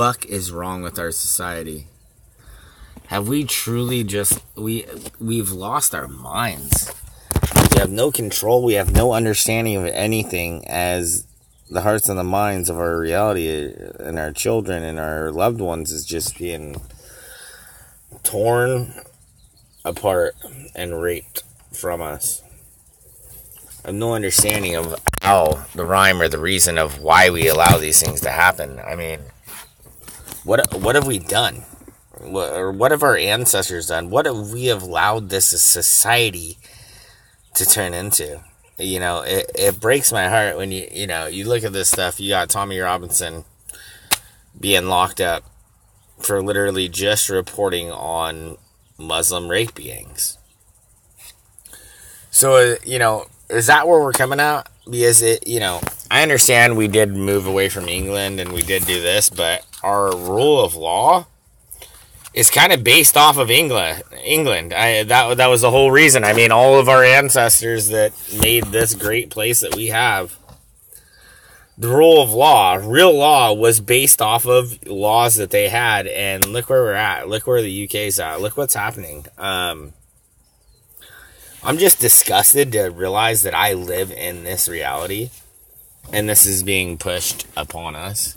fuck is wrong with our society? Have we truly we've lost our minds? We have no control. We have no understanding of anything, as the hearts and the minds of our reality and our children and our loved ones is just being torn apart and raped from us. I have no understanding of how the rhyme or the reason of why we allow these things to happen. I mean, what have we done? What have our ancestors done? What have we allowed this society to turn into? You know, it breaks my heart when you look at this stuff. You got Tommy Robinson being locked up for literally just reporting on Muslim rape beings. So, is that where we're coming at? Because I understand we did move away from England and we did do this, but our rule of law is kind of based off of England. That was the whole reason. I mean, all of our ancestors that made this great place that we have, the rule of law, real law, was based off of laws that they had. And look where we're at. Look where the UK's at. Look what's happening. I'm just disgusted to realize that I live in this reality and this is being pushed upon us.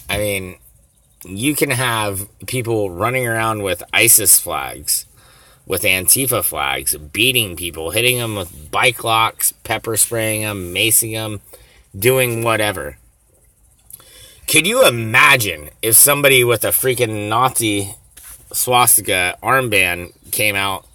I mean, you can have people running around with ISIS flags, with Antifa flags, beating people, hitting them with bike locks, pepper spraying them, macing them, doing whatever. Could you imagine if somebody with a freaking Nazi swastika armband came out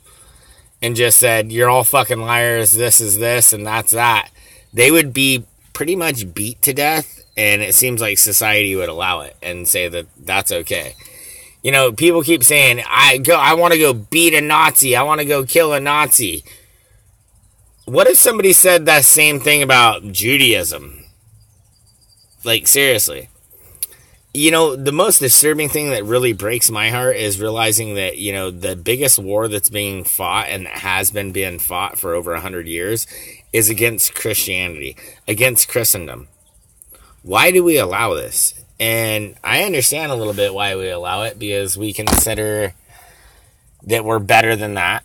and just said, you're all fucking liars, this is this, and that's that? They would be pretty much beat to death, and it seems like society would allow it and say that that's okay. People keep saying, I want to go beat a Nazi, I want to go kill a Nazi. What if somebody said that same thing about Judaism? Like, seriously. The most disturbing thing that really breaks my heart is realizing that, the biggest war that's being fought and that has been being fought for over 100 years is against Christianity, against Christendom. Why do we allow this? And I understand a little bit why we allow it, because we consider that we're better than that,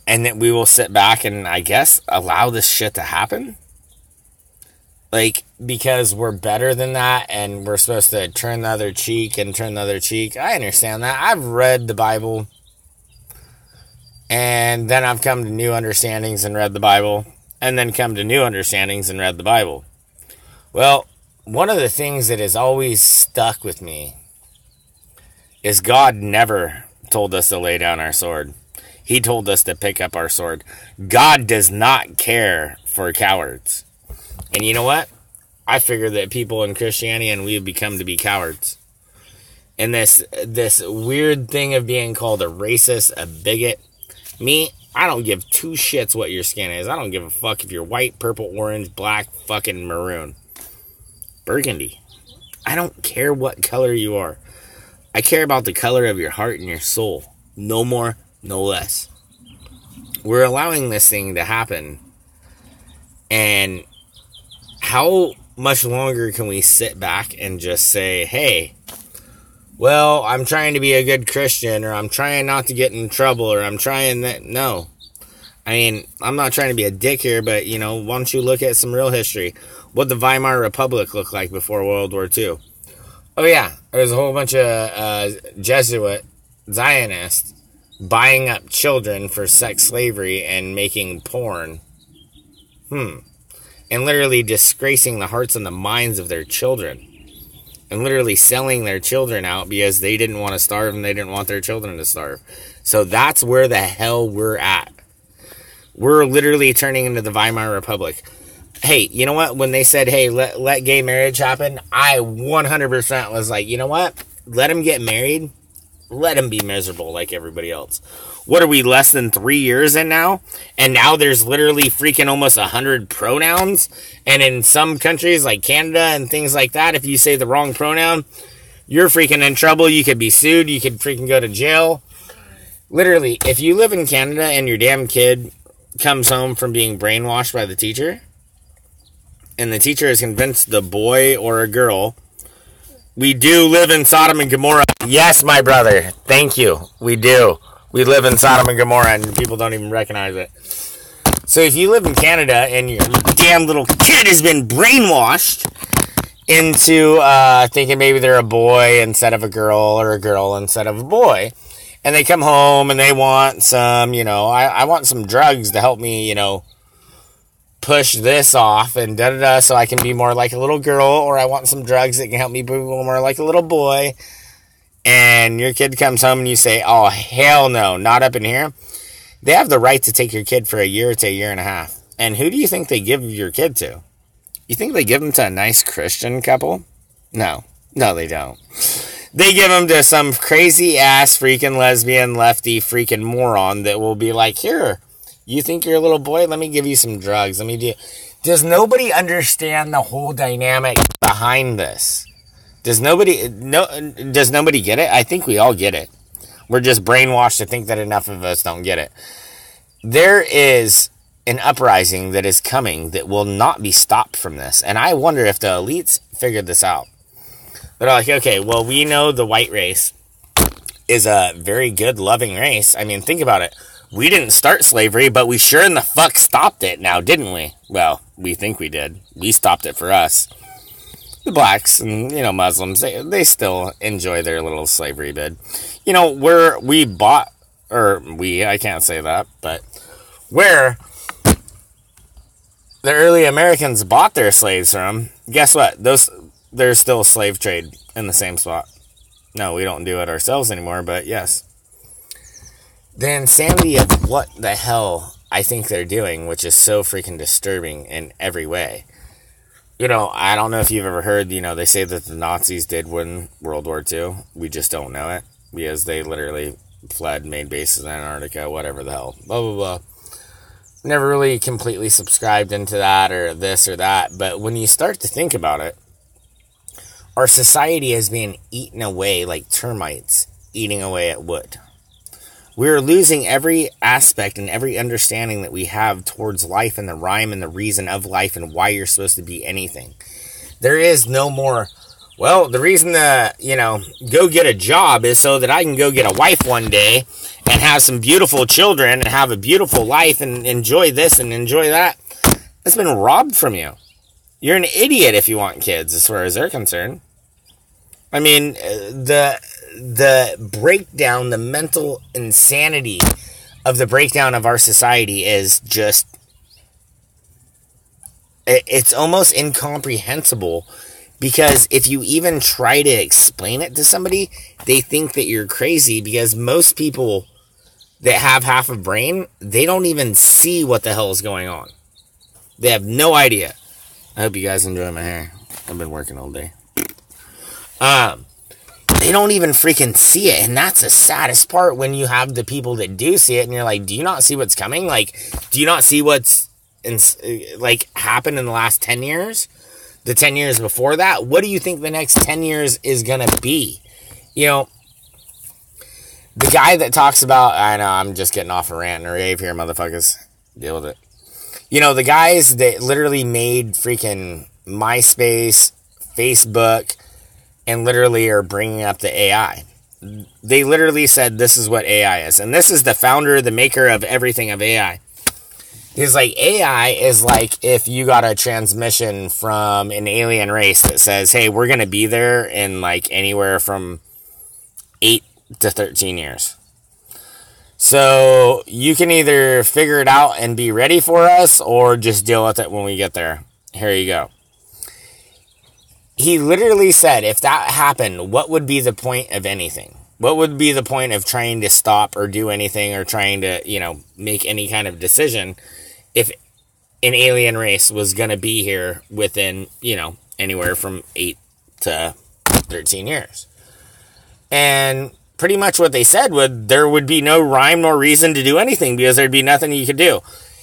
and that we will sit back and, I guess, allow this shit to happen. Like, because we're better than that and we're supposed to turn the other cheek and turn the other cheek. I understand that. I've read the Bible. And then I've come to new understandings and read the Bible. And then come to new understandings and read the Bible. Well, one of the things that has always stuck with me is God never told us to lay down our sword. He told us to pick up our sword. God does not care for cowards. And you know what? I figure that people in Christianity and we have become to be cowards. And this weird thing of being called a racist, a bigot. Me, I don't give two shits what your skin is. I don't give a fuck if you're white, purple, orange, black, fucking maroon, burgundy. I don't care what color you are. I care about the color of your heart and your soul. No more, no less. We're allowing this thing to happen. And how much longer can we sit back and just say, hey, well, I'm trying to be a good Christian, or I'm trying not to get in trouble, or I'm trying that? No. I mean, I'm not trying to be a dick here, but, why don't you look at some real history? What the Weimar Republic looked like before World War II. Oh, yeah. There's a whole bunch of Jesuit Zionists buying up children for sex slavery and making porn. And literally disgracing the hearts and the minds of their children. And literally selling their children out because they didn't want to starve and they didn't want their children to starve. So that's where the hell we're at. We're literally turning into the Weimar Republic. Hey, you know what? When they said, hey, let gay marriage happen, I 100% was like, you know what? Let them get married. Let them be miserable like everybody else. What are we, less than 3 years in now? And now there's literally freaking almost 100 pronouns. And in some countries like Canada and things like that, if you say the wrong pronoun, you're freaking in trouble. You could be sued. You could freaking go to jail. Literally, if you live in Canada and your damn kid comes home from being brainwashed by the teacher, and the teacher has convinced the boy or a girl We do live in Sodom and Gomorrah. Yes, my brother. Thank you. We do. We live in Sodom and Gomorrah, and people don't even recognize it. So if you live in Canada and your damn little kid has been brainwashed into thinking maybe they're a boy instead of a girl, or a girl instead of a boy, and they come home and they want some, I want some drugs to help me, push this off and da-da-da so I can be more like a little girl, or I want some drugs that can help me be more like a little boy, and your kid comes home and you say, oh, hell no, not up in here. They have the right to take your kid for a year to a year and a half. And who do you think they give your kid to? You think they give them to a nice Christian couple? No, they don't. They give them to some crazy ass freaking lesbian lefty freaking moron that will be like, here, you think you're a little boy? Let me give you some drugs. Does nobody understand the whole dynamic behind this? Does nobody get it? I think we all get it. We're just brainwashed to think that enough of us don't get it. There is an uprising that is coming that will not be stopped from this. And I wonder if the elites figured this out. They're like, okay, well, we know the white race is a very good, loving race. I mean, think about it. We didn't start slavery, but we sure in the fuck stopped it now, didn't we? Well, we think we did. We stopped it for us. The blacks and, Muslims, they still enjoy their little slavery bid. I can't say that, but where the early Americans bought their slaves from, guess what? There's still a slave trade in the same spot. No, we don't do it ourselves anymore, but yes. The insanity of what the hell I think they're doing, which is so freaking disturbing in every way. I don't know if you've ever heard, they say that the Nazis did win World War II. We just don't know it because they literally fled, made bases in Antarctica, whatever the hell. Blah, blah, blah. Never really completely subscribed into that or this or that. But when you start to think about it, our society is being eaten away like termites eating away at wood. We're losing every aspect and every understanding that we have towards life and the rhyme and the reason of life and why you're supposed to be anything. There is no more, well, the reason to, go get a job is so that I can go get a wife one day and have some beautiful children and have a beautiful life and enjoy this and enjoy that. It's been robbed from you. You're an idiot if you want kids as far as they're concerned. I mean, the breakdown, the mental insanity of the breakdown of our society is just, it's almost incomprehensible, because if you even try to explain it to somebody, they think that you're crazy, because most people that have half a brain, they don't even see what the hell is going on. They have no idea. I hope you guys enjoy my hair. I've been working all day. They don't even freaking see it, and that's the saddest part when you have the people that do see it, and you're like, do you not see what's coming? Like, do you not see what's happened in the last 10 years? The 10 years before that? What do you think the next 10 years is gonna be? The guy that talks about, I know, I'm just getting off a rant and a rave here, motherfuckers. Deal with it. The guys that literally made freaking MySpace, Facebook, and literally are bringing up the AI. They literally said this is what AI is. And this is the founder, the maker of everything of AI. He's like, AI is like if you got a transmission from an alien race that says, hey, we're going to be there in like anywhere from 8 to 13 years. So you can either figure it out and be ready for us, or just deal with it when we get there. Here you go. He literally said, if that happened, what would be the point of anything? What would be the point of trying to stop or do anything or trying to, make any kind of decision if an alien race was going to be here within, anywhere from 8 to 13 years? And pretty much what they said there would be no rhyme nor reason to do anything, because there'd be nothing you could do.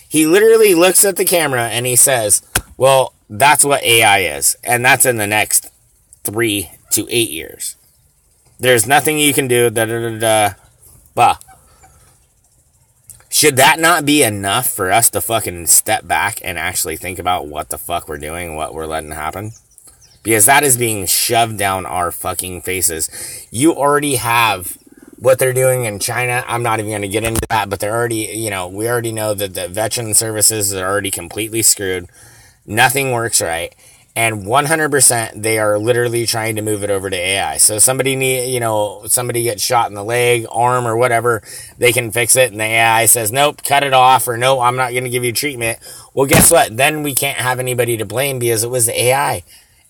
He literally looks at the camera and he says, well, that's what AI is, and that's in the next 3 to 8 years. There's nothing you can do, Bah. Should that not be enough for us to fucking step back and actually think about what the fuck we're doing and what we're letting happen? because that is being shoved down our fucking faces. You already have what they're doing in China. I'm not even going to get into that, but they're already, we already know that the veteran services are already completely screwed. Nothing works right. And 100% they are literally trying to move it over to AI. So somebody somebody gets shot in the leg, arm, or whatever, they can fix it. And the AI says, nope, cut it off, or no, I'm not going to give you treatment. Well, guess what? Then we can't have anybody to blame because it was the AI.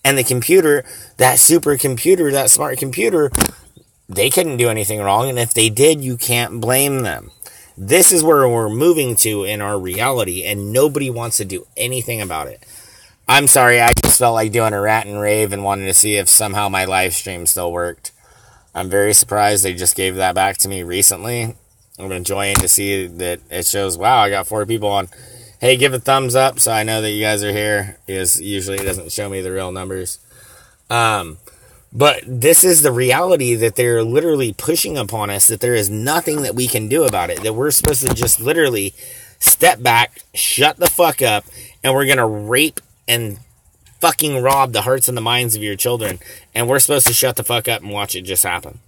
And the computer, that supercomputer, that smart computer, they couldn't do anything wrong. And if they did, you can't blame them. This is where we're moving to in our reality, and nobody wants to do anything about it. I'm sorry, I just felt like doing a rant and rave and wanted to see if somehow my live stream still worked. I'm very surprised they just gave that back to me recently. I'm enjoying to see that it shows, wow, I got 4 people on. Hey, give a thumbs up so I know that you guys are here, because usually it doesn't show me the real numbers. But this is the reality that they're literally pushing upon us, that there is nothing that we can do about it, that we're supposed to just literally step back, shut the fuck up, and we're going to rape and fucking rob the hearts and the minds of your children, and we're supposed to shut the fuck up and watch it just happen.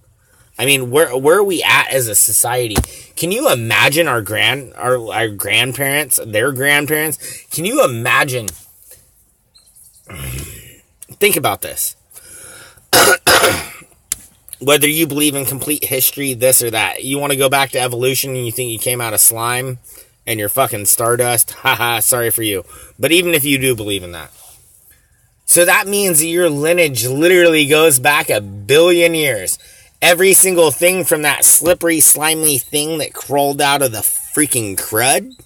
I mean, where are we at as a society? Can you imagine our grandparents, their grandparents? Can you imagine? Think about this. Whether you believe in complete history, this or that, you want to go back to evolution and you think you came out of slime and you're fucking stardust, haha, sorry for you. But even if you do believe in that. So that means that your lineage literally goes back 1 billion years. Every single thing from that slippery, slimy thing that crawled out of the freaking crud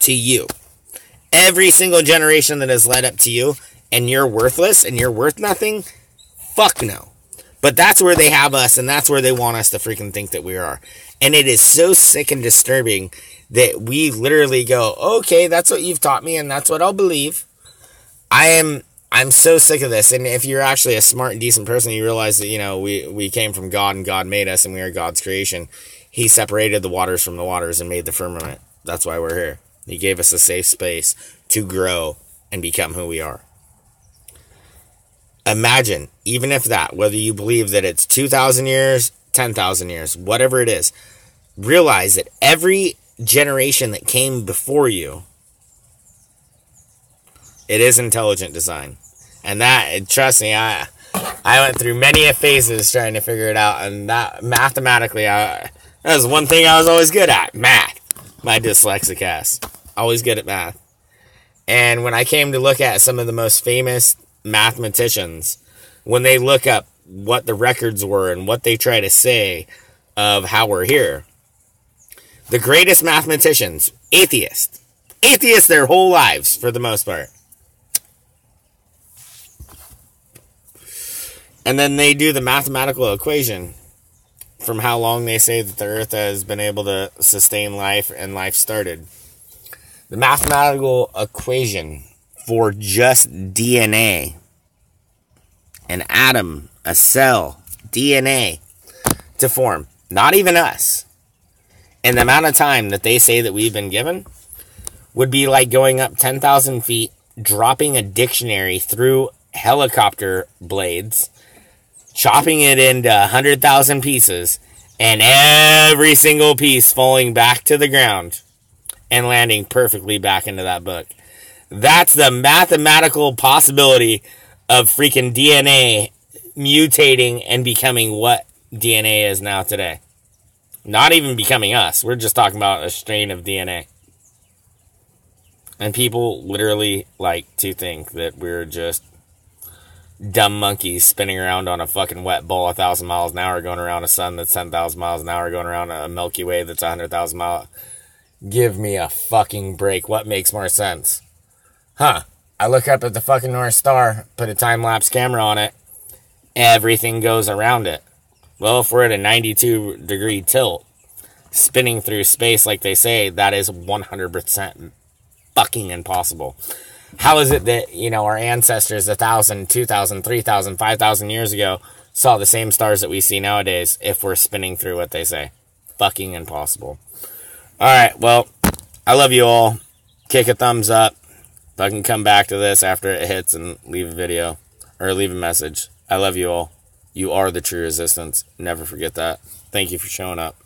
to you. Every single generation that has led up to you, and you're worthless and you're worth nothing, fuck no. But that's where they have us, and that's where they want us to freaking think that we are. And it is so sick and disturbing that we literally go, okay, that's what you've taught me, and that's what I'll believe. I'm so sick of this. And if you're actually a smart and decent person, you realize that, we came from God, and God made us, and we are God's creation. He separated the waters from the waters and made the firmament. That's why we're here. He gave us a safe space to grow and become who we are. Imagine, even if that, whether you believe that it's 2,000 years, 10,000 years, whatever it is, realize that every generation that came before you, it is intelligent design. And that, trust me, I went through many phases trying to figure it out, and that mathematically, that was one thing I was always good at, math. My dyslexic ass, always good at math. And when I came to look at some of the most famous mathematicians, when they look up what the records were and what they try to say of how we're here, the greatest mathematicians, atheists their whole lives for the most part. And then they do the mathematical equation from how long they say that the earth has been able to sustain life and life started. The mathematical equation for just DNA, an atom, a cell, DNA to form, not even us, and the amount of time that they say that we've been given would be like going up 10,000 feet, dropping a dictionary through helicopter blades, chopping it into 100,000 pieces, and every single piece falling back to the ground and landing perfectly back into that book. That's the mathematical possibility of freaking DNA mutating and becoming what DNA is now today. Not even becoming us. We're just talking about a strain of DNA. And people literally like to think that we're just dumb monkeys spinning around on a fucking wet ball 1,000 miles an hour, going around a sun that's 10,000 miles an hour, going around a Milky Way that's 100,000 miles. Give me a fucking break. What makes more sense? I look up at the fucking North Star, put a time-lapse camera on it, everything goes around it. Well, if we're at a 92-degree tilt, spinning through space like they say, that is 100% fucking impossible. How is it that, our ancestors 1,000, 2,000, 3,000, 5,000 years ago saw the same stars that we see nowadays if we're spinning through what they say? Fucking impossible. Alright, well, I love you all. Kick a thumbs up. If I can come back to this after it hits and leave a video, or leave a message. I love you all. You are the true resistance. Never forget that. Thank you for showing up.